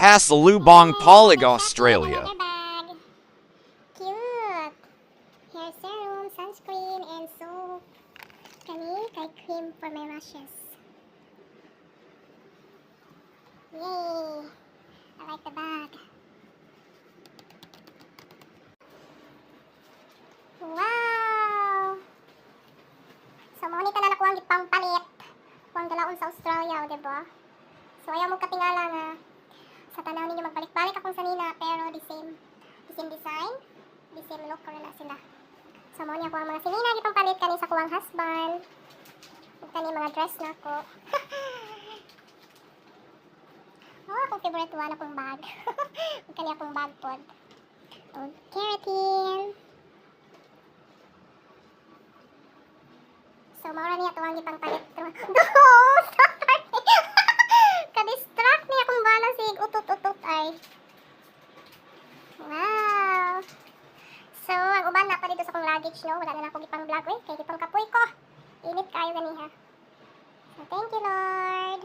past the Lubong Polyg, Australia. Bag. Cute. Hair serum, sunscreen, and soap. Kani kay cream for my rashes. Yay! I like the bag. Wow! So, mo ni ka na nakuha ang gipang palit. Kuang galaon sa Australia, diba? So, ayaw mo katingala nga sa tanaw ninyo magbalik-balik akong sanina, pero the same design, the same look ko na sila. So, mo niya ko ang mga sinina, gipang palit kani sa kuwang husband. Ug kani mga dress na ko. Oh, akong favorite one akong bag. Ug kani akong bag pod. Og keratin. So, maura niya tuwang gipang palit. Ka-distract niya kung bala sig utot-utot ay. Wow! So, ang uban na pa dito sa kong luggage, no? Wala na akong gipang vlog, kay gipang kapoy ko. Init kayo ganiha. So, thank you, Lord.